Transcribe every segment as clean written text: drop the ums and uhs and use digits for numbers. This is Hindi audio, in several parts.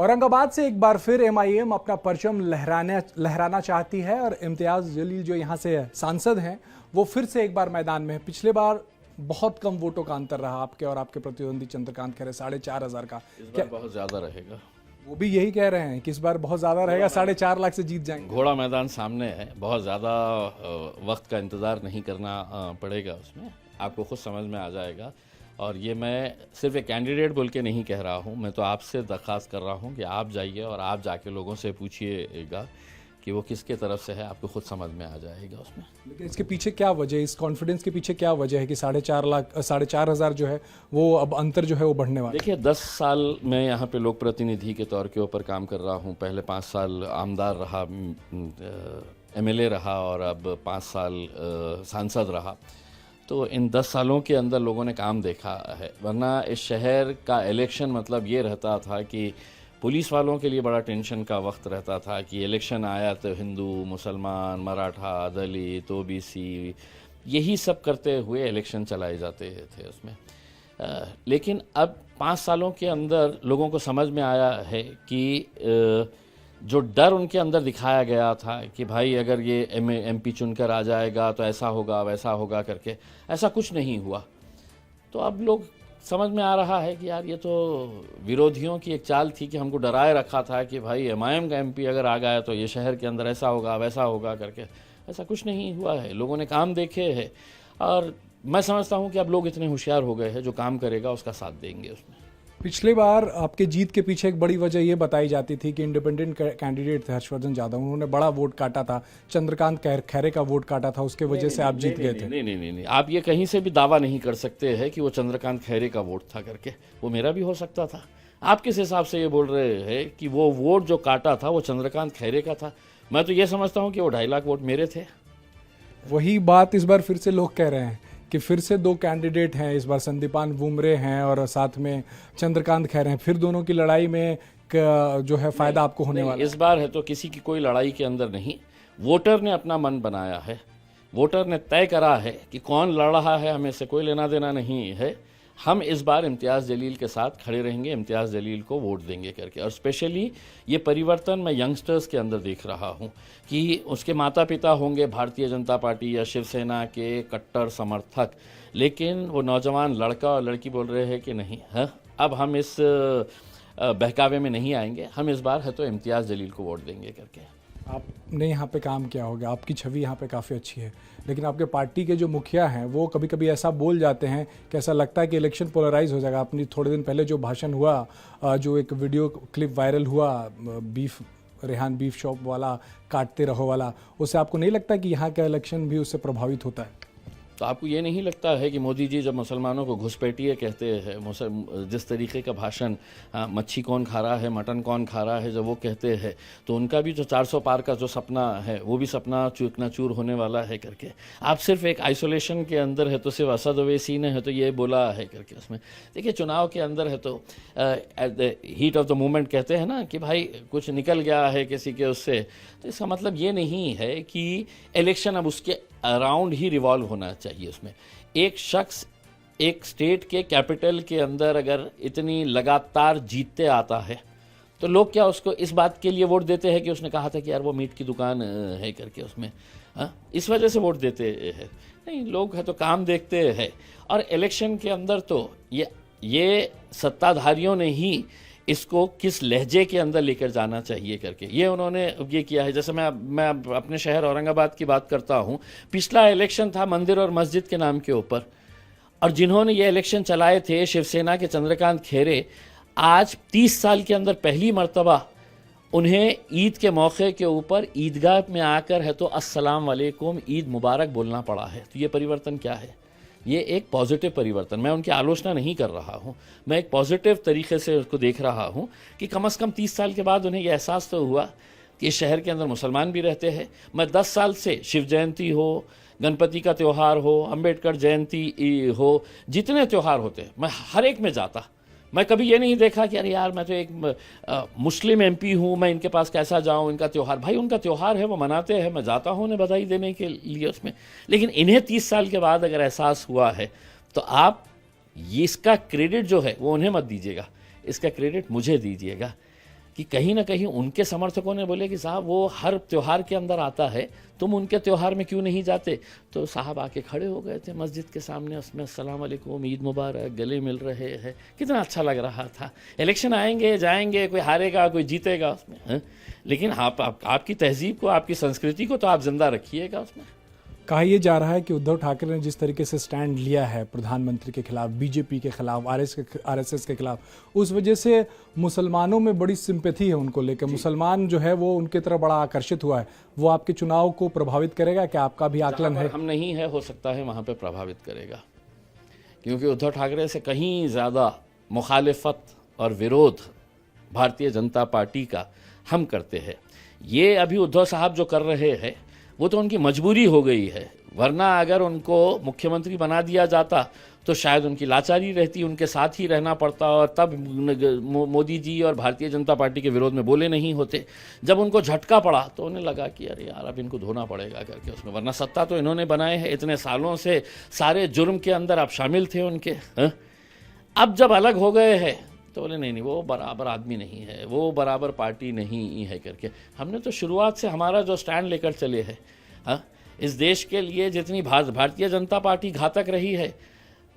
औरंगाबाद से एक बार फिर एमआईएम अपना परचम लहराना चाहती है और इम्तियाज जलील जो यहाँ से सांसद हैं वो फिर से एक बार मैदान में है। पिछले बार बहुत कम वोटों का अंतर रहा आपके और आपके प्रतिद्वंदी चंद्रकांत खैरे 4,500 का। इस बार बहुत ज्यादा रहेगा। वो भी यही कह रहे हैं कि इस बार बहुत ज्यादा रहेगा, 4.5 लाख से जीत जाएंगे। घोड़ा मैदान सामने है, बहुत ज़्यादा वक्त का इंतज़ार नहीं करना पड़ेगा, उसमें आपको खुद समझ में आ जाएगा। और ये मैं सिर्फ एक कैंडिडेट बोल के नहीं कह रहा हूँ, मैं तो आपसे दरख्वास्त कर रहा हूँ कि आप जाइए और आप जाके लोगों से पूछिएगा कि वो किसके तरफ से है, आपको खुद समझ में आ जाएगा उसमें। लेकिन इसके पीछे क्या वजह है, इस कॉन्फिडेंस के पीछे क्या वजह है कि 4,500 जो है वो अब अंतर जो है वो बढ़ने वाला है? देखिए 10 साल मैं यहाँ पे लोक प्रतिनिधि के तौर के ऊपर काम कर रहा हूँ। पहले 5 साल आमदार रहा, एमएलए रहा और अब 5 साल सांसद रहा। तो इन 10 सालों के अंदर लोगों ने काम देखा है, वरना इस शहर का इलेक्शन मतलब ये रहता था कि पुलिस वालों के लिए बड़ा टेंशन का वक्त रहता था कि इलेक्शन आया तो हिंदू, मुसलमान, मराठा, दलित, ओबीसी यही सब करते हुए इलेक्शन चलाए जाते थे उसमें। लेकिन अब 5 सालों के अंदर लोगों को समझ में आया है कि जो डर उनके अंदर दिखाया गया था कि भाई अगर ये एमपी चुनकर आ जाएगा तो ऐसा होगा वैसा होगा करके, ऐसा कुछ नहीं हुआ। तो अब लोग समझ में आ रहा है कि यार ये तो विरोधियों की एक चाल थी कि हमको डराए रखा था कि भाई एमआईएम का एमपी अगर आ गया तो ये शहर के अंदर ऐसा होगा वैसा होगा करके। ऐसा कुछ नहीं हुआ है, लोगों ने काम देखे हैं और मैं समझता हूँ कि अब लोग इतने होशियार हो गए हैं, जो काम करेगा उसका साथ देंगे उसमें। पिछली बार आपके जीत के पीछे एक बड़ी वजह ये बताई जाती थी कि इंडिपेंडेंट कैंडिडेट थे हर्षवर्धन यादव, उन्होंने बड़ा वोट काटा था, चंद्रकांत खैरे का वोट काटा था, उसके वजह से आप जीत गए थे। नहीं, आप ये कहीं से भी दावा नहीं कर सकते हैं कि वो चंद्रकांत खैरे का वोट था करके। वो मेरा भी हो सकता था। आप किस हिसाब से ये बोल रहे हैं कि वो वोट जो काटा था वो चंद्रकांत खैरे का था? मैं तो ये समझता हूँ कि वो 2.5 लाख वोट मेरे थे। वही बात इस बार फिर से लोग कह रहे हैं कि फिर से 2 कैंडिडेट हैं, इस बार संदीपान बुमरे हैं और साथ में चंद्रकांत खैरे हैं। फिर दोनों की लड़ाई में जो है फायदा आपको होने वाला है। इस बार है तो किसी की कोई लड़ाई के अंदर नहीं, वोटर ने अपना मन बनाया है, वोटर ने तय करा है कि कौन लड़ रहा है, हमें से कोई लेना देना नहीं है। हम इस बार इम्तियाज़ जलील के साथ खड़े रहेंगे, इम्तियाज़ जलील को वोट देंगे करके। और स्पेशली ये परिवर्तन मैं यंगस्टर्स के अंदर देख रहा हूँ कि उसके माता पिता होंगे भारतीय जनता पार्टी या शिवसेना के कट्टर समर्थक, लेकिन वो नौजवान लड़का और लड़की बोल रहे हैं कि नहीं, हाँ अब हम इस बहकावे में नहीं आएंगे, हम इस बार है तो इम्तियाज़ जलील को वोट देंगे करके। आपने यहाँ पे काम किया होगा, आपकी छवि यहाँ पे काफ़ी अच्छी है, लेकिन आपके पार्टी के जो मुखिया हैं वो कभी कभी ऐसा बोल जाते हैं कि ऐसा लगता है कि इलेक्शन पोलराइज हो जाएगा। अपनी थोड़े दिन पहले जो भाषण हुआ, जो एक वीडियो क्लिप वायरल हुआ रेहान बीफ शॉप वाला, काटते रहो वाला, उससे आपको नहीं लगता कि यहाँ का इलेक्शन भी उससे प्रभावित होता है? तो आपको ये नहीं लगता है कि मोदी जी जब मुसलमानों को घुसपैठिए कहते हैं, जिस तरीके का भाषण मच्छी कौन खा रहा है, मटन कौन खा रहा है, जब वो कहते हैं तो उनका भी जो 400 पार का जो सपना है वो भी सपना चूर होने वाला है करके। आप सिर्फ एक आइसोलेशन के अंदर है तो सिर्फ असद ओवैसी ने है तो ये बोला है करके। उसमें देखिए चुनाव के अंदर है तो at the heat of the moment कहते हैं ना कि भाई कुछ निकल गया है किसी के उससे, तो इसका मतलब ये नहीं है कि इलेक्शन अब उसके अराउंड ही रिवॉल्व होना चाहिए। उसमें एक शख्स एक स्टेट के कैपिटल के अंदर अगर इतनी लगातार जीतते आता है तो लोग क्या उसको इस बात के लिए वोट देते हैं कि उसने कहा था कि यार वो मीट की दुकान है करके उसमें, इस वजह से वोट देते हैं? नहीं, लोग है तो काम देखते हैं। और इलेक्शन के अंदर तो ये सत्ताधारियों ने ही इसको किस लहजे के अंदर लेकर जाना चाहिए करके ये उन्होंने ये किया है। जैसे मैं अपने शहर औरंगाबाद की बात करता हूँ, पिछला इलेक्शन था मंदिर और मस्जिद के नाम के ऊपर, और जिन्होंने ये इलेक्शन चलाए थे शिवसेना के चंद्रकांत खैरे, आज 30 साल के अंदर पहली मर्तबा उन्हें ईद के मौके के ऊपर ईदगाह में आकर है तो अस्सलाम वालेकुम ईद मुबारक बोलना पड़ा है। तो ये परिवर्तन क्या है? ये एक पॉजिटिव परिवर्तन, मैं उनकी आलोचना नहीं कर रहा हूँ, मैं एक पॉजिटिव तरीके से उसको देख रहा हूँ कि कम से कम 30 साल के बाद उन्हें यह एहसास तो हुआ कि इस शहर के अंदर मुसलमान भी रहते हैं। मैं 10 साल से शिव जयंती हो, गणपति का त्यौहार हो, अंबेडकर जयंती हो, जितने त्यौहार होते मैं हर एक में जाता। मैं कभी ये नहीं देखा कि अरे यार मैं तो एक मुस्लिम एमपी हूँ, मैं इनके पास कैसा जाऊँ, इनका त्यौहार, भाई उनका त्यौहार है वो मनाते हैं, मैं जाता हूँ उन्हें बधाई देने के लिए उसमें। लेकिन इन्हें 30 साल के बाद अगर एहसास हुआ है तो आप ये इसका क्रेडिट जो है वो उन्हें मत दीजिएगा, इसका क्रेडिट मुझे दीजिएगा। कि कहीं ना कहीं उनके समर्थकों ने बोले कि साहब वो हर त्यौहार के अंदर आता है, तुम उनके त्यौहार में क्यों नहीं जाते। तो साहब आके खड़े हो गए थे मस्जिद के सामने, उसमें अस्सलाम वालेकुम, ईद मुबारक, गले मिल रहे हैं, कितना अच्छा लग रहा था। इलेक्शन आएंगे जाएंगे, कोई हारेगा कोई जीतेगा उसमें, है? लेकिन आपकी तहजीब को, आपकी संस्कृति को तो आप जिंदा रखिएगा उसमें। कहा यह जा रहा है कि उद्धव ठाकरे ने जिस तरीके से स्टैंड लिया है प्रधानमंत्री के खिलाफ, बीजेपी के खिलाफ, आरएसएस के खिलाफ, उस वजह से मुसलमानों में बड़ी सिंपैथी है उनको लेकर। मुसलमान जो है वो उनके तरफ बड़ा आकर्षित हुआ है। वो आपके चुनाव को प्रभावित करेगा क्या? आपका भी आकलन है? हम नहीं है, हो सकता है वहाँ पे प्रभावित करेगा, क्योंकि उद्धव ठाकरे से कहीं ज़्यादा मुखालिफत और विरोध भारतीय जनता पार्टी का हम करते हैं। ये अभी उद्धव साहब जो कर रहे हैं वो तो उनकी मजबूरी हो गई है, वरना अगर उनको मुख्यमंत्री बना दिया जाता तो शायद उनकी लाचारी रहती, उनके साथ ही रहना पड़ता और तब मोदी जी और भारतीय जनता पार्टी के विरोध में बोले नहीं होते। जब उनको झटका पड़ा तो उन्हें लगा कि अरे यार अब इनको धोना पड़ेगा करके उसमें, वरना सत्ता तो इन्होंने बनाए है इतने सालों से, सारे जुर्म के अंदर आप शामिल थे उनके, है? अब जब अलग हो गए हैं तो बोले नहीं वो बराबर आदमी नहीं है, वो बराबर पार्टी नहीं है करके। हमने तो शुरुआत से हमारा जो स्टैंड लेकर चले हैं, हाँ, इस देश के लिए जितनी भारतीय जनता पार्टी घातक रही है,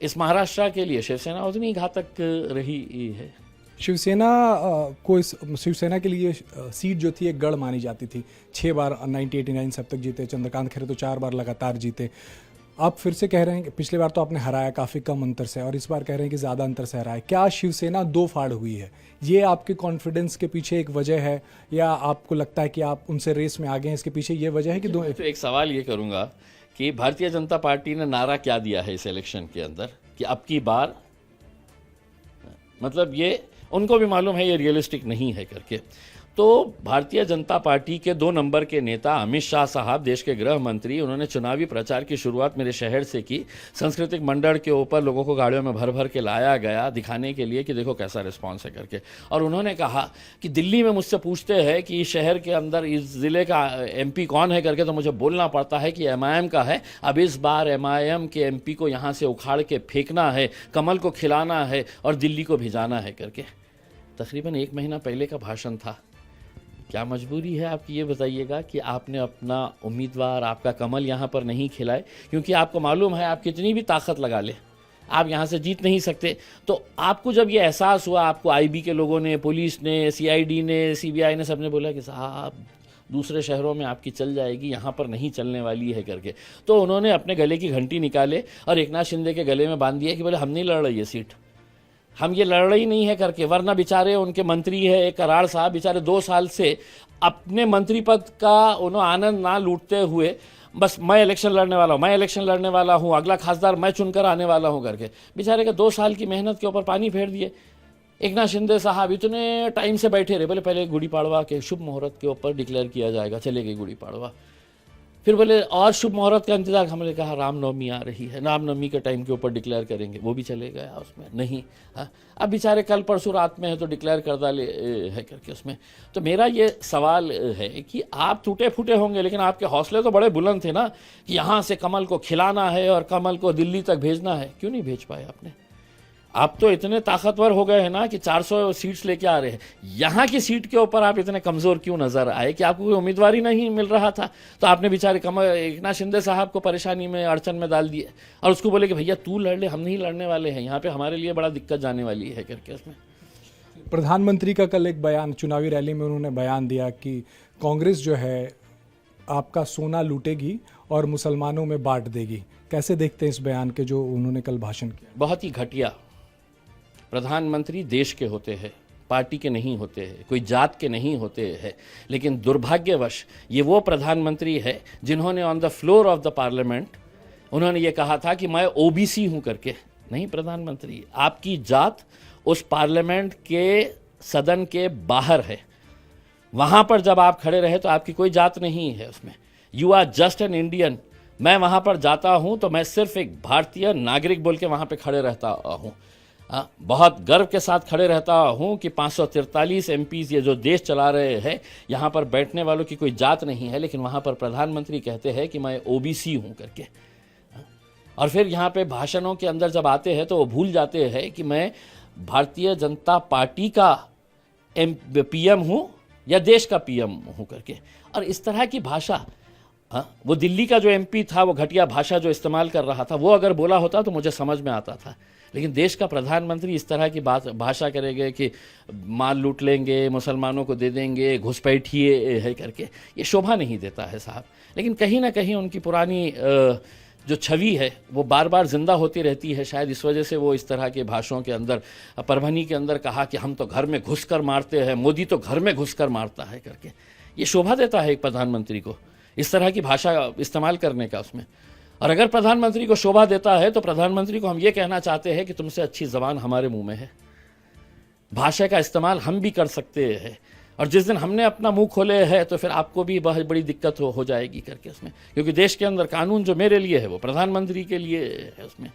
इस महाराष्ट्र के लिए शिवसेना उतनी घातक रही है। शिवसेना के लिए सीट जो थी एक गढ़ मानी जाती थी। 6 बार 1989 से अब तक जीते। चंद्रकांत खैरे तो 4 बार लगातार जीते। आप फिर से कह रहे हैं कि पिछली बार तो आपने हराया काफ़ी कम अंतर से, और इस बार कह रहे हैं कि ज़्यादा अंतर से हराया। क्या शिवसेना 2 फाड़ हुई है? ये आपके कॉन्फिडेंस के पीछे एक वजह है, या आपको लगता है कि आप उनसे रेस में आगे हैं, इसके पीछे ये वजह है कि तो एक सवाल ये करूंगा कि भारतीय जनता पार्टी ने नारा क्या दिया है इस इलेक्शन के अंदर कि अब की बार, मतलब ये उनको भी मालूम है ये रियलिस्टिक नहीं है करके। तो भारतीय जनता पार्टी के 2 नंबर के नेता अमित शाह साहब, देश के गृह मंत्री, उन्होंने चुनावी प्रचार की शुरुआत मेरे शहर से की। सांस्कृतिक मंडल के ऊपर लोगों को गाड़ियों में भर भर के लाया गया दिखाने के लिए कि देखो कैसा रिस्पांस है करके। और उन्होंने कहा कि दिल्ली में मुझसे पूछते हैं कि इस शहर के अंदर इस ज़िले का MP कौन है करके, तो मुझे बोलना पड़ता है कि MIM का है। अब इस बार MIM के MP को यहाँ से उखाड़ के फेंकना है, कमल को खिलाना है और दिल्ली को भिजाना है करके। तकरीबन 1 महीना पहले का भाषण था। क्या मजबूरी है आपकी, ये बताइएगा कि आपने अपना उम्मीदवार, आपका कमल यहाँ पर नहीं खिलाए, क्योंकि आपको मालूम है आप कितनी भी ताकत लगा ले आप यहाँ से जीत नहीं सकते। तो आपको जब ये एहसास हुआ, आपको IB के लोगों ने, पुलिस ने, CID ने, CBI ने, सबने बोला कि साहब दूसरे शहरों में आपकी चल जाएगी, यहाँ पर नहीं चलने वाली है करके, तो उन्होंने अपने गले की घंटी निकाले और एकनाथ शिंदे के गले में बांध दिया कि बोले हम नहीं लड़ रही है सीट, हम ये लड़ रही नहीं है करके। वरना बेचारे उनके मंत्री है एक कराड़ साहब, बेचारे 2 साल से अपने मंत्री पद का उन्होंने आनंद ना लूटते हुए बस मैं इलेक्शन लड़ने वाला हूँ, मैं इलेक्शन लड़ने वाला हूँ, अगला खासदार मैं चुनकर आने वाला हूँ करके बेचारे के 2 साल की मेहनत के ऊपर पानी फेर दिए। एकनाथ शिंदे साहब इतने टाइम से बैठे रहे, बोले पहले गुड़ी पाड़वा के शुभ मुहूर्त के ऊपर डिक्लेयर किया जाएगा, चले गई गुड़ी पाड़वा। फिर बोले और शुभ मुहूर्त का इंतजार, हमने कहा रामनवमी आ रही है, रामनवमी के टाइम के ऊपर डिक्लेयर करेंगे, वो भी चले गया उसमें नहीं। हाँ, अब बेचारे कल परसों रात में है तो डिक्लेयर कर डाले है करके उसमें। तो मेरा ये सवाल है कि आप टूटे फूटे होंगे लेकिन आपके हौसले तो बड़े बुलंद थे ना कि यहाँ से कमल को खिलाना है और कमल को दिल्ली तक भेजना है, क्यों नहीं भेज पाए आपने? आप तो इतने ताकतवर हो गए हैं ना कि 400 सीट्स लेके आ रहे हैं। यहाँ की सीट के ऊपर आप इतने कमज़ोर क्यों नज़र आए कि आपको कोई उम्मीदवार ही नहीं मिल रहा था? तो आपने बेचारे एकनाथ शिंदे साहब को परेशानी में, अड़चन में डाल दिए और उसको बोले कि भैया तू लड़ ले, हम नहीं लड़ने वाले हैं, यहाँ पे हमारे लिए बड़ा दिक्कत जाने वाली है करके। उसमें प्रधानमंत्री का कल एक बयान, चुनावी रैली में उन्होंने बयान दिया कि कांग्रेस जो है आपका सोना लूटेगी और मुसलमानों में बांट देगी। कैसे देखते हैं इस बयान के जो उन्होंने कल भाषण किया? बहुत ही घटिया। प्रधानमंत्री देश के होते हैं, पार्टी के नहीं होते हैं, कोई जात के नहीं होते हैं, लेकिन दुर्भाग्यवश ये वो प्रधानमंत्री है जिन्होंने on the floor of the parliament उन्होंने ये कहा था कि मैं OBC हूँ करके। नहीं प्रधानमंत्री, आपकी जात उस पार्लियामेंट के सदन के बाहर है, वहाँ पर जब आप खड़े रहे तो आपकी कोई जात नहीं है उसमें। You are just an Indian. मैं वहाँ पर जाता हूँ तो मैं सिर्फ एक भारतीय नागरिक बोल के वहाँ पे खड़े रहता हूँ। बहुत गर्व के साथ खड़े रहता हूँ कि 543 MPs ये जो देश चला रहे हैं, यहाँ पर बैठने वालों की कोई जात नहीं है, लेकिन वहाँ पर प्रधानमंत्री कहते हैं कि मैं OBC हूँ करके। और फिर यहाँ पे भाषणों के अंदर जब आते हैं तो वो भूल जाते हैं कि मैं भारतीय जनता पार्टी का पीएम हूँ या देश का पीएम हूँ करके। और इस तरह की भाषा, वो दिल्ली का जो एमपी था, वो घटिया भाषा जो इस्तेमाल कर रहा था, वो अगर बोला होता तो मुझे समझ में आता था। लेकिन देश का प्रधानमंत्री इस तरह की भाषा करेंगे कि माल लूट लेंगे, मुसलमानों को दे देंगे, घुसपैठिए है करके, ये शोभा नहीं देता है साहब। लेकिन कहीं ना कहीं उनकी पुरानी जो छवि है वो बार बार जिंदा होती रहती है। शायद इस वजह से वो इस तरह के भाषणों के अंदर, परभनी के अंदर कहा कि हम तो घर में घुसकर मारते हैं, मोदी तो घर में घुसकर मारता है करके, ये शोभा देता है एक प्रधानमंत्री को इस तरह की भाषा इस्तेमाल करने का उसमें। और अगर प्रधानमंत्री को शोभा देता है तो प्रधानमंत्री को हम ये कहना चाहते हैं कि तुमसे अच्छी ज़बान हमारे मुंह में है, भाषा का इस्तेमाल हम भी कर सकते हैं। और जिस दिन हमने अपना मुंह खोले है तो फिर आपको भी बहुत बड़ी दिक्कत हो जाएगी करके उसमें, क्योंकि देश के अंदर कानून जो मेरे लिए है वो प्रधानमंत्री के लिए है उसमें।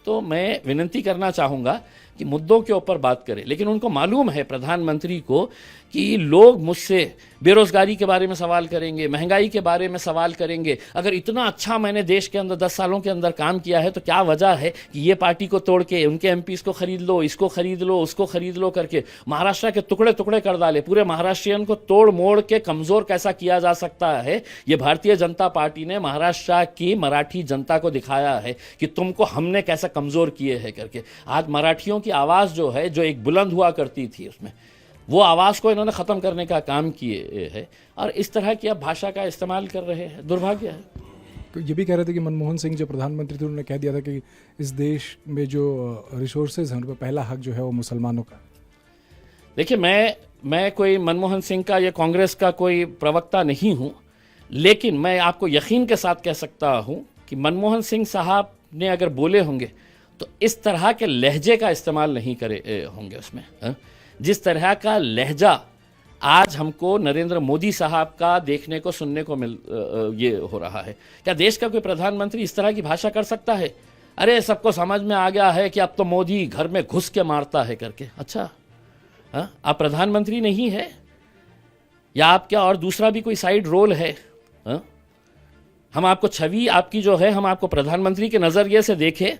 तो मैं विनती करना चाहूँगा कि मुद्दों के ऊपर बात करें, लेकिन उनको मालूम है प्रधानमंत्री को कि लोग मुझसे बेरोजगारी के बारे में सवाल करेंगे, महंगाई के बारे में सवाल करेंगे। अगर इतना अच्छा मैंने देश के अंदर 10 सालों के अंदर काम किया है तो क्या वजह है कि ये पार्टी को तोड़ के उनके एमपीज़ को खरीद लो, इसको खरीद लो, उसको खरीद लो करके महाराष्ट्र के टुकड़े टुकड़े कर डाले। पूरे महाराष्ट्रियन को तोड़ मोड़ के कमज़ोर कैसा किया जा सकता है, ये भारतीय जनता पार्टी ने महाराष्ट्र की मराठी जनता को दिखाया है कि तुमको हमने कैसा कमज़ोर किए हैं करके। आज मराठियों की आवाज़ जो है, जो एक बुलंद हुआ करती थी उसमें, वो आवाज़ को इन्होंने ख़त्म करने का काम किए है। और इस तरह की अब भाषा का इस्तेमाल कर रहे हैं, दुर्भाग्य है। तो ये भी कह रहे थे कि मनमोहन सिंह जो प्रधानमंत्री थे उन्होंने कह दिया था कि इस देश में जो रिसोर्सेज हैं उन पर पहला हक जो है वो मुसलमानों का। देखिए, मैं कोई मनमोहन सिंह का या कांग्रेस का कोई प्रवक्ता नहीं हूँ, लेकिन मैं आपको यकीन के साथ कह सकता हूँ कि मनमोहन सिंह साहब ने अगर बोले होंगे तो इस तरह के लहजे का इस्तेमाल नहीं करे होंगे उसमें। जिस तरह का लहजा आज हमको नरेंद्र मोदी साहब का देखने को सुनने को ये हो रहा है, क्या देश का कोई प्रधानमंत्री इस तरह की भाषा कर सकता है? अरे सबको समझ में आ गया है कि अब तो मोदी घर में घुस के मारता है करके। अच्छा, आप प्रधानमंत्री नहीं है या आप क्या और दूसरा भी कोई साइड रोल है? हम आपको छवि आपकी जो है, हम आपको प्रधानमंत्री के नज़रिए से देखें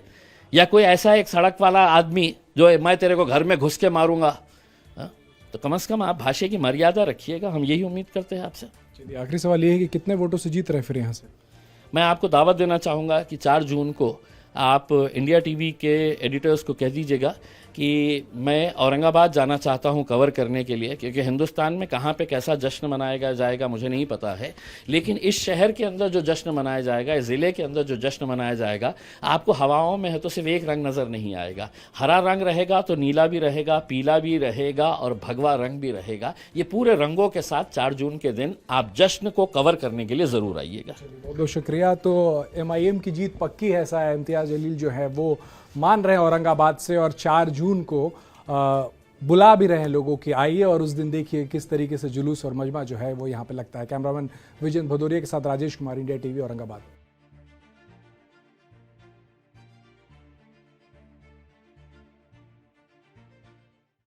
या कोई ऐसा एक सड़क वाला आदमी जो मैं तेरे को घर में घुस के मारूंगा? तो कम से कम आप भाषा की मर्यादा रखिएगा, हम यही उम्मीद करते हैं आपसे। चलिए, आखिरी सवाल ये है कि कितने वोटों से जीत रहे फिर यहाँ से? मैं आपको दावत देना चाहूँगा कि 4 जून को आप इंडिया टीवी के एडिटर्स को कह दीजिएगा कि मैं औरंगाबाद जाना चाहता हूं कवर करने के लिए, क्योंकि हिंदुस्तान में कहां पे कैसा जश्न मनाया जाएगा मुझे नहीं पता है, लेकिन इस शहर के अंदर जो जश्न मनाया जाएगा, इस ज़िले के अंदर जो जश्न मनाया जाएगा, आपको हवाओं में है तो सिर्फ एक रंग नज़र नहीं आएगा। हरा रंग रहेगा तो नीला भी रहेगा, पीला भी रहेगा और भगवा रंग भी रहेगा। ये पूरे रंगों के साथ 4 जून के दिन आप जश्न को कवर करने के लिए ज़रूर आइएगा। बहुत बहुत शुक्रिया। तो MIM की जीत पक्की है, ऐसा इम्तियाज़ जलील जो है वो मान रहे हैं औरंगाबाद से, और 4 जून को बुला भी रहे हैं लोगों की, आइए और उस दिन देखिए किस तरीके से जुलूस और मजमा जो है वो यहाँ पे लगता है। कैमरामैन विजय भदौरिया के साथ राजेश कुमार, इंडिया टीवी, औरंगाबाद।